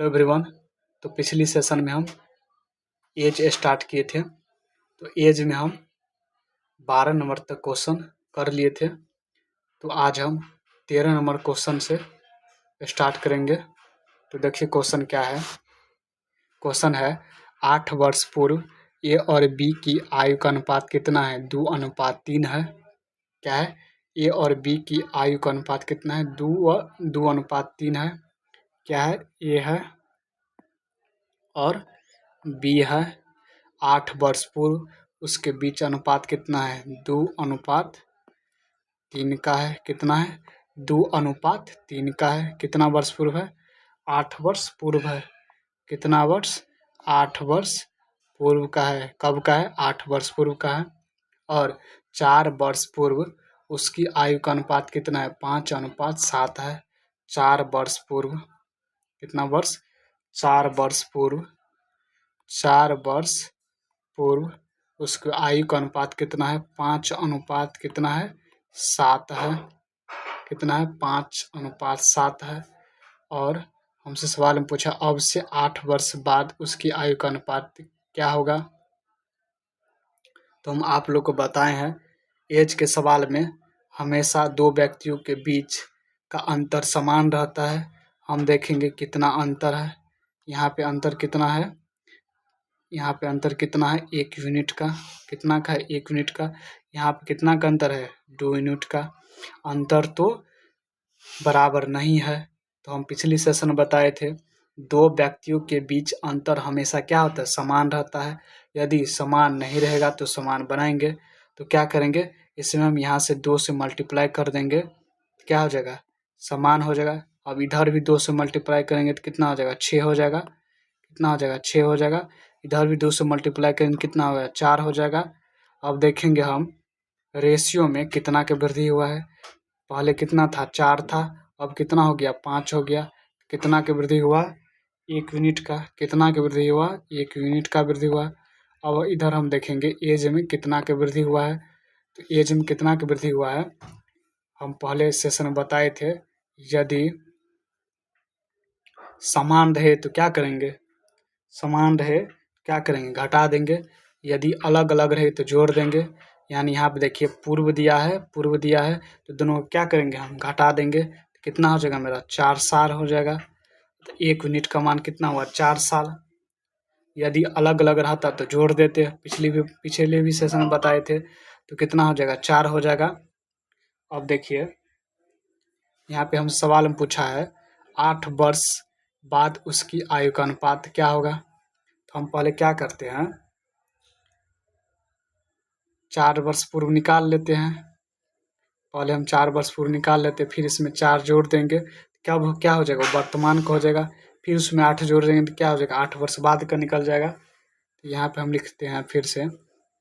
Hello everyone. तो पिछली session में हम एज स्टार्ट किए थे। तो एज में हम 12 नंबर तक क्वेश्चन कर लिए थे। तो आज हम 13 नंबर क्वेश्चन से स्टार्ट करेंगे। तो देखिए क्वेश्चन क्या है। क्वेश्चन है 8 वर्ष पूर्व ए और बी की आयु का अनुपात कितना है? 2:3 है। क्या है? ए और बी की आयु का अनुपात कितना है? 2:3 है। क्या है? ए है और बी है। 8 वर्ष पूर्व उसके बीच अनुपात कितना है? 2:3 का है। कितना है? 2:3 का है। कितना वर्ष पूर्व है? 8 वर्ष पूर्व है। कितना वर्ष? 8 वर्ष पूर्व का है। कब का है? 8 वर्ष पूर्व का है। और 4 वर्ष पूर्व उसकी आयु का अनुपात कितना है? 5:7 है। 4 वर्ष पूर्व कितना वर्ष? 4 वर्ष पूर्व 4 वर्ष पूर्व उसकी आयु का अनुपात कितना है? 5:7 कितना है? 7 है। कितना है? 5:7 है। और हमसे सवाल में पूछा अब से 8 वर्ष बाद उसकी आयु का अनुपात क्या होगा? तो हम आप लोग को बताए हैं एज के सवाल में हमेशा दो व्यक्तियों के बीच का अंतर समान रहता है। हम देखेंगे कितना अंतर है। यहाँ पे अंतर कितना है? यहाँ पे अंतर कितना है? 1 यूनिट का। कितना का है? 1 यूनिट का। यहाँ पे कितना का अंतर है? 2 यूनिट का। अंतर तो बराबर नहीं है। तो हम पिछली सेशन में बताए थे दो व्यक्तियों के बीच अंतर हमेशा क्या होता है? समान रहता है। यदि समान नहीं रहेगा तो समान बनाएंगे। तो क्या करेंगे? इसमें हम यहाँ से 2 से मल्टीप्लाई कर देंगे। क्या हो जाएगा? समान हो जाएगा। अब इधर भी 2 से मल्टीप्लाई करेंगे तो कितना हो जाएगा? 6 हो जाएगा। कितना हो जाएगा? 6 हो जाएगा। इधर भी 2 से मल्टीप्लाई करेंगे कितना होगा? 4 हो जाएगा। अब देखेंगे हम रेशियो में कितना के वृद्धि हुआ है। पहले कितना था? 4 था। अब कितना हो गया? 5 हो गया। कितना के वृद्धि हुआ? 1 यूनिट का। कितना के वृद्धि हुआ? 1 यूनिट का वृद्धि हुआ। अब इधर हम देखेंगे एज में कितना के वृद्धि हुआ है। तो एज में कितना के वृद्धि हुआ है हम पहले सेशन में बताए थे। यदि समान रहे तो क्या करेंगे? समान रहे क्या करेंगे? घटा देंगे। यदि अलग अलग रहे तो जोड़ देंगे। यानी यहाँ पे देखिए पूर्व दिया है तो दोनों को क्या करेंगे? हम घटा देंगे। तो कितना हो जाएगा मेरा? 4 साल हो जाएगा। तो 1 यूनिट का मान कितना हुआ? 4 साल। यदि अलग अलग रहता तो जोड़ देते। पिछले भी सेशन में बताए थे। तो कितना हो जाएगा? 4 हो जाएगा। अब देखिए यहाँ पे हम सवाल में पूछा है 8 वर्ष बाद उसकी आयु का अनुपात क्या होगा? तो हम पहले क्या करते हैं? 4 वर्ष पूर्व निकाल लेते हैं। पहले हम 4 वर्ष पूर्व निकाल लेते हैं, फिर इसमें 4 जोड़ देंगे। क्या हो जाएगा? वर्तमान का हो जाएगा। फिर उसमें 8 जोड़ देंगे तो क्या हो जाएगा? 8 वर्ष बाद का निकल जाएगा। तो यहाँ पे हम लिखते हैं फिर से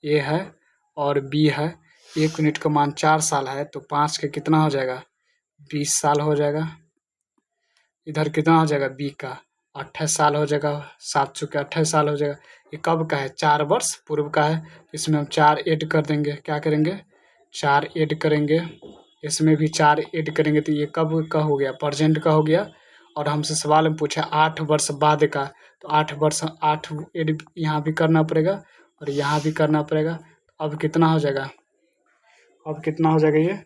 ए है और बी है। 1 यूनिट का मान 4 साल है तो 5 के कितना हो जाएगा? 20 साल हो जाएगा। इधर कितना हो जाएगा? बी का 28 साल हो जाएगा। 7 के 28 साल हो जाएगा। ये कब का है? 4 वर्ष पूर्व का है। इसमें हम 4 ऐड कर देंगे। क्या करेंगे? 4 ऐड करेंगे। इसमें भी 4 ऐड करेंगे तो ये कब का हो गया? प्रेजेंट का हो गया। और हमसे सवाल में पूछा 8 वर्ष बाद का। तो 8 वर्ष 8 ऐड यहाँ भी करना पड़ेगा और यहाँ भी करना पड़ेगा। अब कितना हो जाएगा? अब कितना हो जाएगा? ये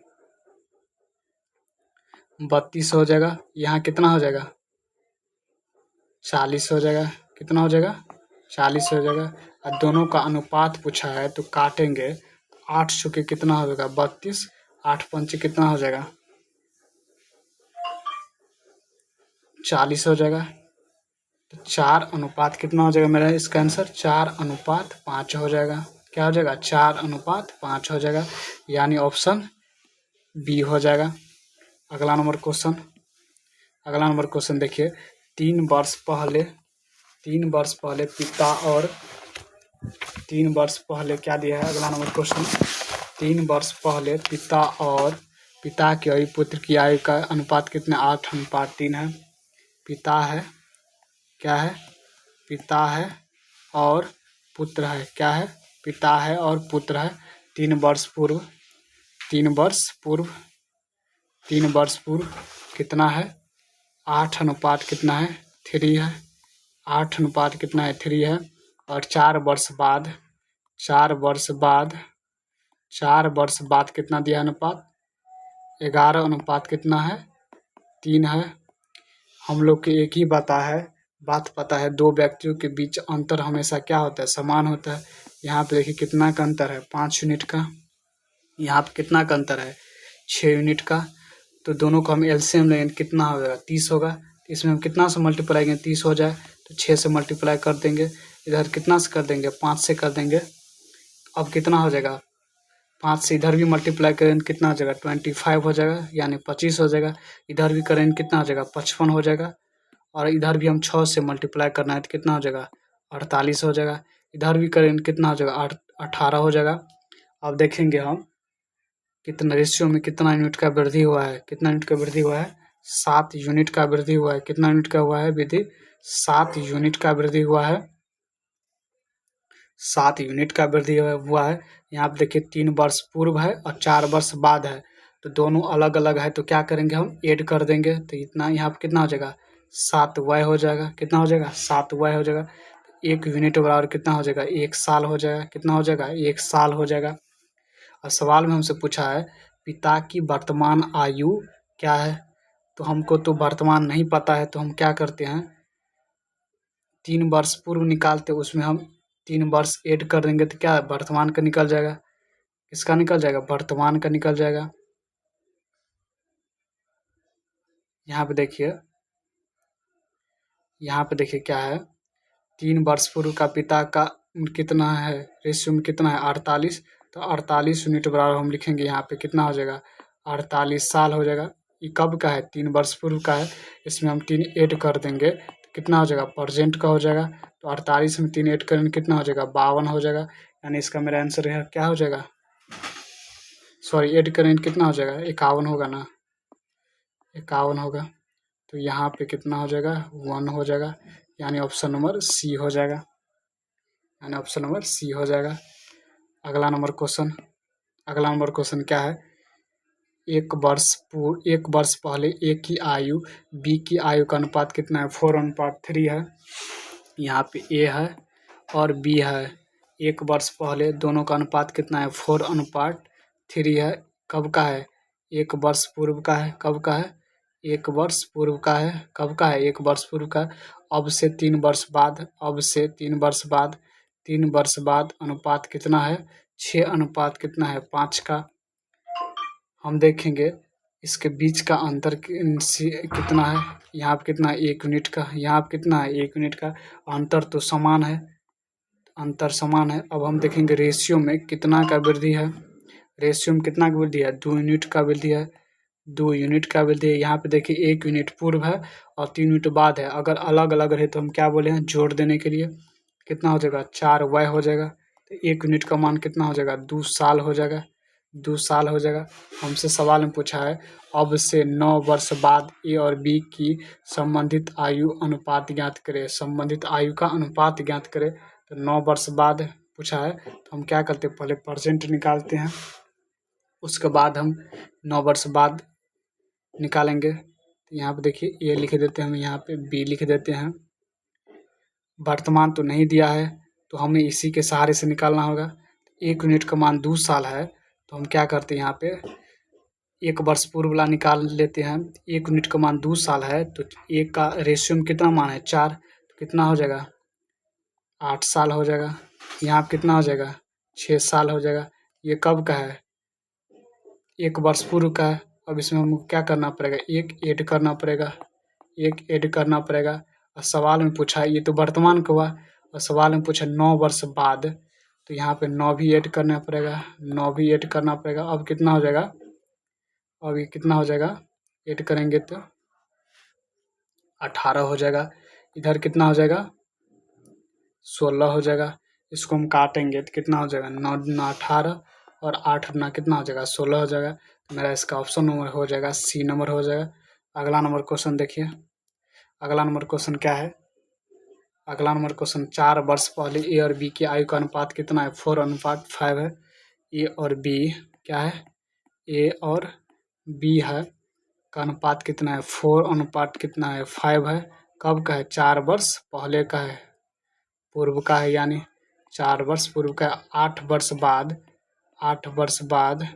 32 हो जाएगा। यहाँ कितना हो जाएगा? 40 हो जाएगा। कितना हो जाएगा? 40 हो जाएगा। और दोनों का अनुपात पूछा है तो काटेंगे। 8 चुके कितना हो जाएगा? 32। 8 पंचे कितना हो जाएगा? 40 हो जाएगा। तो 4 अनुपात कितना हो जाएगा मेरा? इसका आंसर 4:5 हो जाएगा। क्या हो जाएगा? 4:5 हो जाएगा। यानी ऑप्शन बी हो जाएगा। अगला नंबर क्वेश्चन देखिए 3 वर्ष पहले क्या दिया है? अगला नंबर क्वेश्चन 3 वर्ष पहले पिता की और पुत्र की आयु का अनुपात कितना? 8:3 है। पिता है क्या है? पिता है और पुत्र है। क्या है? पिता है और पुत्र है। 3 वर्ष पूर्व कितना है? 8 अनुपात कितना है? 3 है। 8 अनुपात कितना है 3 है। और 4 वर्ष बाद 4 वर्ष बाद 4 वर्ष बाद कितना दिया अनुपात 11 अनुपात कितना है 3 है। हम लोग को एक ही बात पता है, दो व्यक्तियों के बीच अंतर हमेशा क्या होता है समान होता है। यहाँ पे देखिए कितना का अंतर है 5 यूनिट का। यहाँ पे कितना का अंतर है 6 यूनिट का। तो दोनों को हम एलसीएम लेंगे कितना होगा 30 होगा। इसमें हम कितना से मल्टीप्लाई करेंगे 30 हो जाए तो 6 से मल्टीप्लाई कर देंगे। इधर कितना से कर देंगे 5 से कर देंगे। अब कितना हो जाएगा 5 से इधर भी मल्टीप्लाई करेंगे कितना हो जाएगा 25 हो जाएगा, यानी 25 हो जाएगा। इधर भी करेंगे कितना हो जाएगा 55 हो जाएगा। और इधर भी हम 6 से मल्टीप्लाई करना है तो कितना हो जाएगा 48 हो जाएगा। इधर भी करेंगे कितना हो जाएगा 18 हो जाएगा। अब देखेंगे हम कितना रेशियो में कितना यूनिट का वृद्धि हुआ है। कितना यूनिट का वृद्धि हुआ है 7 यूनिट का वृद्धि हुआ है। कितना यूनिट का हुआ है वृद्धि 7 यूनिट का वृद्धि हुआ है। 7 यूनिट का वृद्धि हुआ है। यहाँ पे देखिए 3 वर्ष पूर्व है और 4 वर्ष बाद है, तो दोनों अलग अलग है तो क्या करेंगे हम ऐड कर देंगे। तो इतना यहाँ पे कितना हो जाएगा 7y हो जाएगा। कितना हो जाएगा 7y हो जाएगा। 1 यूनिट बराबर कितना हो जाएगा 1 साल हो जाएगा। कितना हो जाएगा 1 साल हो जाएगा। और सवाल में हमसे पूछा है पिता की वर्तमान आयु क्या है। तो हमको तो वर्तमान नहीं पता है, तो हम क्या करते हैं 3 वर्ष पूर्व निकालते, उसमें हम 3 वर्ष ऐड कर देंगे तो क्या वर्तमान का निकल जाएगा। किसका निकल जाएगा वर्तमान का निकल जाएगा। यहाँ पे देखिए क्या है 3 वर्ष पूर्व का पिता का कितना है रेशियो में कितना है 48। तो 48 यूनिट बराबर हम लिखेंगे यहाँ पे कितना हो जाएगा 48 साल हो जाएगा। ये कब का है 3 वर्ष पूर्व का है। इसमें हम 3 ऐड कर देंगे तो कितना हो जाएगा प्रेजेंट का हो जाएगा। तो 48 में 3 ऐड करेंगे कितना हो जाएगा 52 हो जाएगा। यानी इसका मेरा आंसर है क्या हो जाएगा, सॉरी ऐड करेंगे कितना हो जाएगा 51 होगा ना, 51 होगा। तो यहाँ पे कितना हो जाएगा 1 हो जाएगा, यानी ऑप्शन नंबर सी हो जाएगा। यानी ऑप्शन नंबर सी हो जाएगा। अगला नंबर क्वेश्चन क्या है 1 वर्ष पहले ए की आयु बी की आयु का अनुपात कितना है 4:3 है। यहाँ पे ए है और बी है। 1 वर्ष पहले दोनों का अनुपात कितना है 4:3 है। कब का है 1 वर्ष पूर्व का है। कब का है 1 वर्ष पूर्व का है। कब का है 1 वर्ष पूर्व का। अब से 3 वर्ष बाद 3 वर्ष बाद अनुपात कितना है 6 अनुपात कितना है 5 का। हम देखेंगे इसके बीच का अंतर कितना है। यहाँ पे कितना है 1 यूनिट का, यहाँ पे कितना है 1 यूनिट का। अंतर तो समान है, अंतर समान है। अब हम देखेंगे रेशियो में कितना का वृद्धि है। रेशियो में कितना का वृद्धि है 2 यूनिट का वृद्धि है। 2 यूनिट का वृद्धि है। यहाँ पे देखिए 1 यूनिट पूर्व है और 3 यूनिट बाद है। अगर अलग अलग रहे तो हम क्या बोले हैं जोड़ देने के लिए कितना हो जाएगा 4y हो जाएगा। तो 1 यूनिट का मान कितना हो जाएगा 2 साल हो जाएगा। 2 साल हो जाएगा। हमसे सवाल में पूछा है अब से 9 वर्ष बाद ए और बी की संबंधित आयु अनुपात ज्ञात करें। संबंधित आयु का अनुपात ज्ञात करें। तो 9 वर्ष बाद पूछा है तो हम क्या करते हैं पहले परसेंट निकालते हैं, उसके बाद हम 9 वर्ष बाद निकालेंगे। तो यहाँ पे देखिए ए लिख देते हैं हम, यहाँ पे बी लिख देते हैं। वर्तमान तो नहीं दिया है तो हमें इसी के सहारे से निकालना होगा। 1 यूनिट का मान 2 साल है तो हम क्या करते हैं यहाँ पे 1 वर्ष पूर्व वाला निकाल लेते हैं। 1 यूनिट का मान 2 साल है तो 1 का रेशियो में कितना मान है 4, तो कितना हो जाएगा 8 साल हो जाएगा। यहाँ पे कितना हो जाएगा 6 साल हो जाएगा। ये कब का है 1 वर्ष पूर्व का है। अब इसमें हमको क्या करना पड़ेगा 1 ऐड करना पड़ेगा, 1 ऐड करना पड़ेगा। और सवाल में पूछा है ये तो वर्तमान का हुआ और सवाल में पूछा 9 वर्ष बाद, तो यहाँ पे 9 भी ऐड करना पड़ेगा, 9 भी ऐड करना पड़ेगा। अब कितना हो जाएगा, अब ये कितना हो जाएगा ऐड करेंगे तो 18 हो जाएगा। इधर कितना हो जाएगा 16 हो जाएगा। इसको हम काटेंगे तो कितना हो जाएगा 9 दूना 18 और 8 दूना कितना हो जाएगा 16 हो जाएगा। तो मेरा इसका ऑप्शन नंबर हो जाएगा सी नंबर हो जाएगा। अगला नंबर क्वेश्चन देखिए। अगला नंबर क्वेश्चन क्या है, अगला नंबर क्वेश्चन 4 वर्ष पहले ए और बी की आयु का अनुपात कितना है 4:5 है। ए और बी क्या है ए और बी है का अनुपात कितना है 4 अनुपात कितना है 5 है। कब का है? 4 वर्ष पहले का है, पूर्व का है, यानी 4 वर्ष पूर्व का है। 8 वर्ष बाद, 8 वर्ष बाद,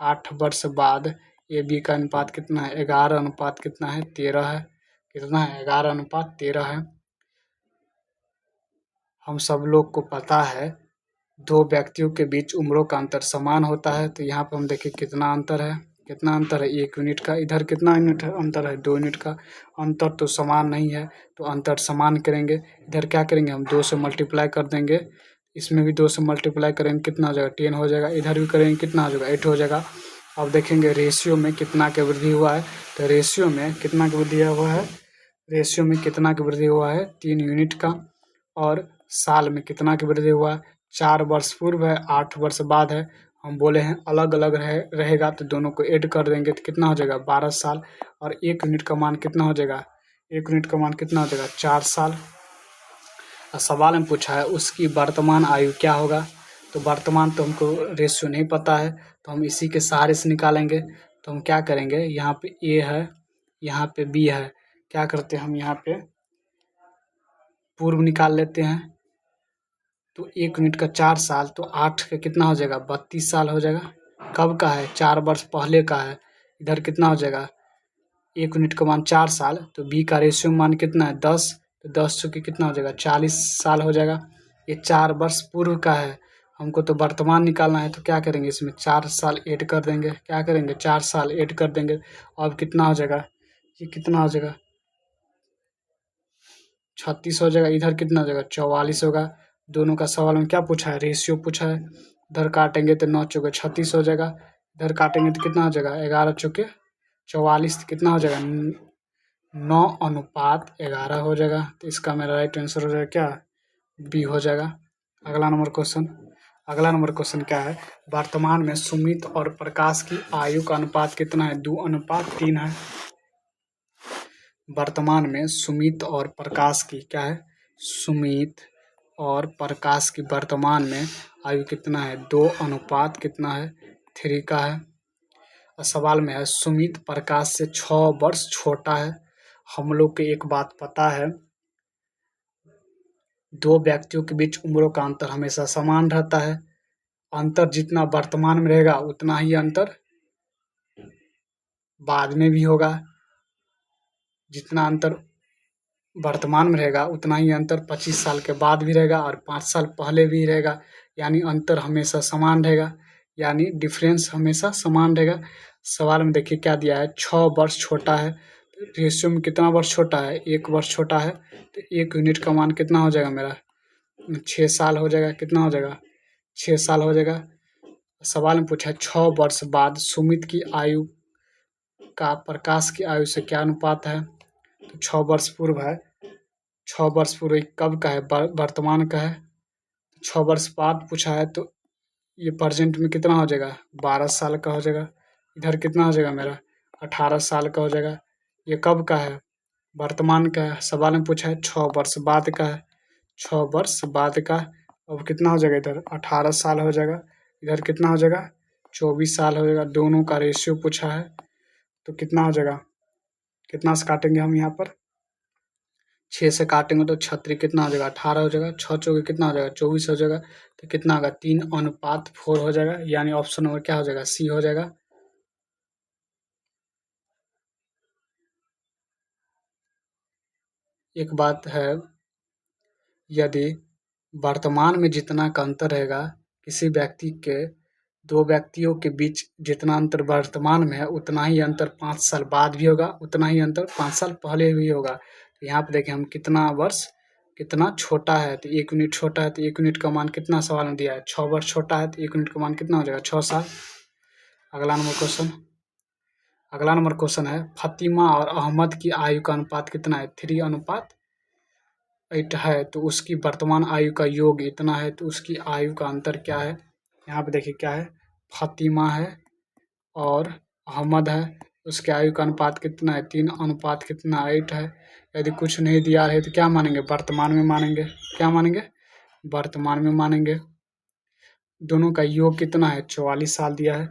8 वर्ष बाद ए बी का अनुपात कितना है? 11 अनुपात कितना है? 13 है। कितना है? 11 अनुपात 13 है। हम सब लोग को पता है दो व्यक्तियों के बीच उम्रों का अंतर समान होता है, तो यहाँ पर हम देखिए कितना अंतर है। कितना अंतर है? 1 यूनिट का। इधर कितना यूनिट अंतर है? 2 यूनिट का। अंतर तो समान नहीं है, तो अंतर समान करेंगे। इधर क्या करेंगे हम? 2 से मल्टीप्लाई कर देंगे। इसमें भी 2 से मल्टीप्लाई करेंगे, कितना हो जाएगा? 10 हो जाएगा। इधर भी करेंगे, कितना हो जाएगा? 8 हो जाएगा। अब देखेंगे रेशियो में कितना की वृद्धि हुआ है, तो रेशियो में कितना की वृद्धि हुआ है? रेशियो में कितना की वृद्धि हुआ है? 3 यूनिट का। और साल में कितना की वृद्धि हुआ है? 4 वर्ष पूर्व है, 8 वर्ष बाद है। हम बोले हैं अलग अलग रहेगा तो दोनों को ऐड कर देंगे तो कितना हो जाएगा? 12 साल। और 1 यूनिट का मान कितना हो जाएगा? 1 यूनिट का मान कितना हो जाएगा? 4 साल। और सवाल में पूछा है उसकी वर्तमान आयु क्या होगा, तो वर्तमान तो हमको रेशियो नहीं पता है, तो हम इसी के सहारे से निकालेंगे। तो हम क्या करेंगे? यहाँ पे ए है, यहाँ पे बी है। क्या करते हैं हम? यहाँ पे पूर्व निकाल लेते हैं। तो 1 यूनिट का 4 साल, तो 8 का कितना हो जाएगा? 32 साल हो जाएगा। कब का है? 4 वर्ष पहले का है। इधर कितना हो जाएगा? 1 यूनिट का मान 4 साल, तो बी का रेशियो मान कितना है? 10, तो 10 चूँकि कितना हो जाएगा? 40 साल हो जाएगा। ये 4 वर्ष पूर्व का है, हमको तो वर्तमान निकालना है, तो क्या करेंगे? इसमें 4 साल ऐड कर देंगे। क्या करेंगे? 4 साल ऐड कर देंगे। अब कितना हो जाएगा? ये कितना हो जाएगा? 36 हो जाएगा। इधर कितना हो जाएगा? 44 होगा। दोनों का सवाल में क्या पूछा है? रेशियो पूछा है। इधर काटेंगे तो 9 चौके 36 हो जाएगा। इधर काटेंगे तो कितना हो जाएगा? 11 चौके 44, कितना हो जाएगा? 9 अनुपात 11 हो जाएगा। तो इसका मेरा राइट आंसर हो जाएगा क्या? बी हो जाएगा। अगला नंबर क्वेश्चन। अगला नंबर क्वेश्चन क्या है? वर्तमान में सुमित और प्रकाश की आयु का अनुपात कितना है? 2 अनुपात 3 है। वर्तमान में सुमित और प्रकाश की क्या है? सुमित और प्रकाश की वर्तमान में आयु कितना है? 2 अनुपात कितना है? 3 का है। और सवाल में है सुमित प्रकाश से 6 वर्ष छोटा है। हम लोग को एक बात पता है, दो व्यक्तियों के बीच उम्रों का अंतर हमेशा समान रहता है। अंतर जितना वर्तमान में रहेगा उतना ही अंतर बाद में भी होगा। जितना अंतर वर्तमान में रहेगा उतना ही अंतर 25 साल के बाद भी रहेगा और 5 साल पहले भी रहेगा। यानी अंतर हमेशा समान रहेगा, यानी डिफरेंस हमेशा समान रहेगा। सवाल में देखिए क्या दिया है? 6 वर्ष छोटा है। रेशियो में कितना वर्ष छोटा है? 1 वर्ष छोटा है। तो 1 यूनिट का मान कितना हो जाएगा मेरा? 6 साल हो जाएगा। कितना हो जाएगा? 6 साल हो जाएगा। सवाल में पूछा है 6 वर्ष बाद सुमित की आयु का प्रकाश की आयु से क्या अनुपात है? तो 6 वर्ष पूर्व है। 6 वर्ष पूर्व कब का है? वर्तमान का है। 6 वर्ष बाद पूछा है तो ये प्रेजेंट में कितना हो जाएगा? 12 साल का हो जाएगा। इधर कितना हो जाएगा मेरा? 18 साल का हो जाएगा। ये कब का है? वर्तमान का है। सवाल में पूछा है 6 वर्ष बाद का है। 6 वर्ष बाद का। अब कितना हो जाएगा? इधर 18 साल हो जाएगा। इधर कितना हो जाएगा? 24 साल हो जाएगा। दोनों का रेशियो पूछा है, तो कितना हो जाएगा? कितना से काटेंगे हम यहाँ पर? 6 से काटेंगे तो 36 कितना हो जाएगा? 18 हो जाएगा। 6 चौके कितना हो जाएगा? 24 हो जाएगा। तो कितना होगा? 3 अनुपात 4 हो जाएगा। यानी ऑप्शन नंबर क्या हो जाएगा? सी हो जाएगा। एक बात है, यदि वर्तमान में जितना का अंतर रहेगा किसी व्यक्ति के, दो व्यक्तियों के बीच जितना अंतर वर्तमान में है उतना ही अंतर 5 साल बाद भी होगा, उतना ही अंतर 5 साल पहले भी होगा। तो यहाँ पे देखें हम कितना वर्ष कितना छोटा है, तो 1 यूनिट छोटा है, तो 1 यूनिट का मान कितना सवाल में दिया है? 6 वर्ष छोटा है, तो 1 यूनिट का मान कितना हो जाएगा? 6 साल। अगला नंबर क्वेश्चन। अगला नंबर क्वेश्चन है फातिमा और अहमद की आयु का अनुपात कितना है? 3 अनुपात 8 है। तो उसकी वर्तमान आयु का योग इतना है, तो उसकी आयु का अंतर क्या है? यहाँ पे देखिए क्या है? फातिमा है और अहमद है, उसके आयु का अनुपात कितना है? 3 अनुपात कितना? 8 है। यदि कुछ नहीं दिया है तो क्या मानेंगे? वर्तमान में मानेंगे। क्या मानेंगे? वर्तमान में मानेंगे। दोनों का योग कितना है? 44 साल दिया है।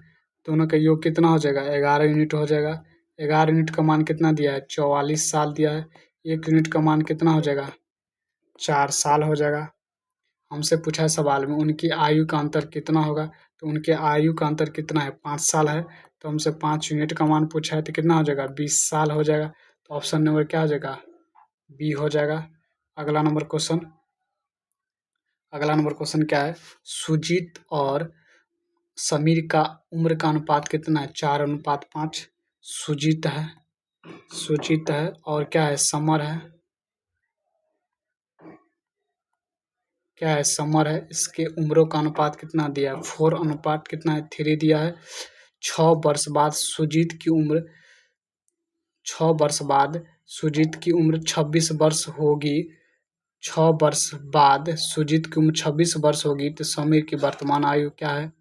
दोनों का योग कितना हो जाएगा? 11 यूनिट हो जाएगा। 11 यूनिट का मान कितना दिया है? 44 साल दिया है। 1 यूनिट का मान कितना हो जाएगा? 4 साल हो जाएगा। हमसे पूछा है सवाल में उनकी आयु का अंतर कितना होगा, तो उनके आयु का अंतर कितना है? 5 साल है। तो हमसे 5 यूनिट का मान पूछा है तो कितना हो जाएगा? 20 साल हो जाएगा। तो ऑप्शन नंबर क्या हो जाएगा? बी हो जाएगा। अगला नंबर क्वेश्चन क्या है? सुजीत और समीर का उम्र का अनुपात कितना है? 4:5। सुजीत है और क्या है? समर है। क्या है? समर है। इसके उम्रों का अनुपात कितना दिया है? 4 अनुपात कितना है? 3 दिया है। 6 वर्ष बाद सुजीत की उम्र 6 वर्ष बाद सुजीत की उम्र 26 वर्ष होगी। 6 वर्ष बाद सुजीत की उम्र 26 वर्ष होगी तो समीर की वर्तमान आयु क्या है?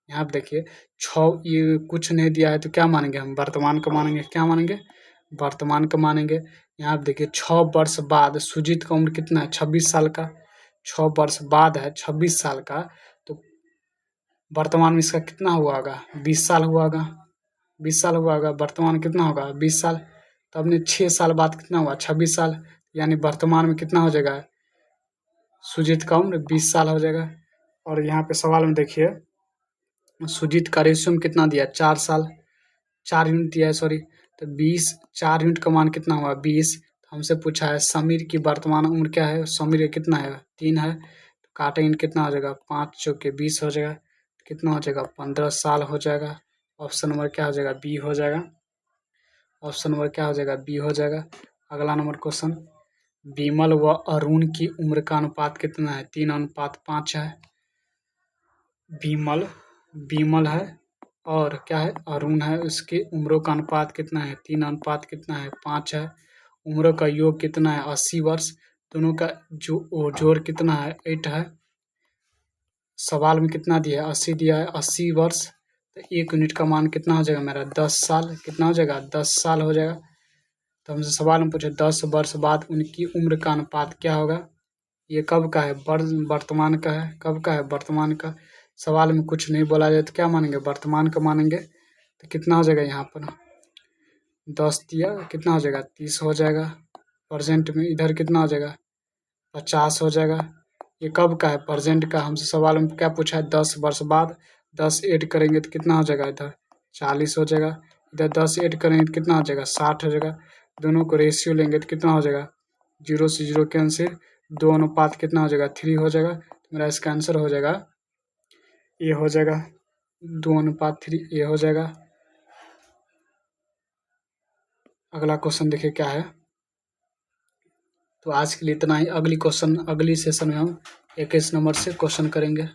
यहाँ पे देखिए 6 ये कुछ नहीं दिया है तो क्या मानेंगे हम? वर्तमान का मानेंगे। क्या मानेंगे? वर्तमान का मानेंगे। यहाँ पे देखिए 6 वर्ष बाद सुजीत का उम्र कितना है? 26 साल का। 6 वर्ष बाद है 26 साल का, तो वर्तमान में इसका कितना हुआ होगा? 20 साल हुआ होगा। 20 साल हुआ होगा। वर्तमान कितना होगा? 20 साल। तो अपने 6 साल बाद कितना हुआ? 26 साल। यानी वर्तमान में कितना हो जाएगा? सुजीत का उम्र 20 साल हो जाएगा। और यहाँ पे सवाल में देखिए सुजीत का रेशियो में कितना दिया? 4 साल। 4 यूनिट दिया है, सॉरी। तो 4 यूनिट का मान कितना हुआ? 20। हमसे पूछा है समीर की वर्तमान उम्र क्या है? समीर कितना है? 3 है। तो काटेंगे कितना हो जाएगा? 5 चौके 20 हो जाएगा। कितना हो जाएगा? 15 साल हो जाएगा। ऑप्शन नंबर क्या हो जाएगा? बी हो जाएगा। ऑप्शन नंबर क्या हो जाएगा? बी हो जाएगा। अगला नंबर क्वेश्चन, विमल व अरुण की उम्र का अनुपात कितना है? 3:5 है। विमल है और क्या है? अरुण है। उसकी उम्रों का अनुपात कितना है? 3:5 है। उम्र का योग कितना है? 80 वर्ष। दोनों का जो जोड़ कितना है? 8 है। सवाल में कितना दिया है? 80 दिया है। 80 वर्ष तो 1 यूनिट का मान कितना हो जाएगा मेरा? 10 साल। कितना हो जाएगा? 10 साल हो जाएगा। तो हमसे सवाल में पूछे 10 वर्ष बाद उनकी उम्र का अनुपात क्या होगा? ये कब का है? वर्तमान का है। कब का है? वर्तमान का। सवाल में कुछ नहीं बोला जाए तो क्या मानेंगे? वर्तमान का मानेंगे। तो कितना हो जाएगा यहाँ पर? 10 दिया, कितना हो जाएगा? 30 हो जाएगा। प्रेजेंट में इधर कितना हो जाएगा? 50 हो जाएगा। ये कब का है? प्रेजेंट का। हमसे सवाल में क्या पूछा है? 10 वर्ष बाद। 10 ऐड करेंगे तो कितना हो जाएगा? इधर 40 हो जाएगा। इधर 10 ऐड करेंगे तो कितना हो जाएगा? 60 हो जाएगा। दोनों को रेशियो लेंगे तो कितना हो जाएगा? 0 से 0 कैंसिल। 2 अनुपात कितना हो जाएगा? 3 हो जाएगा। तो मेरा इसका आंसर हो जाएगा ये हो जाएगा 2:3 ये हो जाएगा। अगला क्वेश्चन देखिए क्या है। तो आज के लिए इतना ही। अगली सेशन में हम 21 नंबर से क्वेश्चन करेंगे।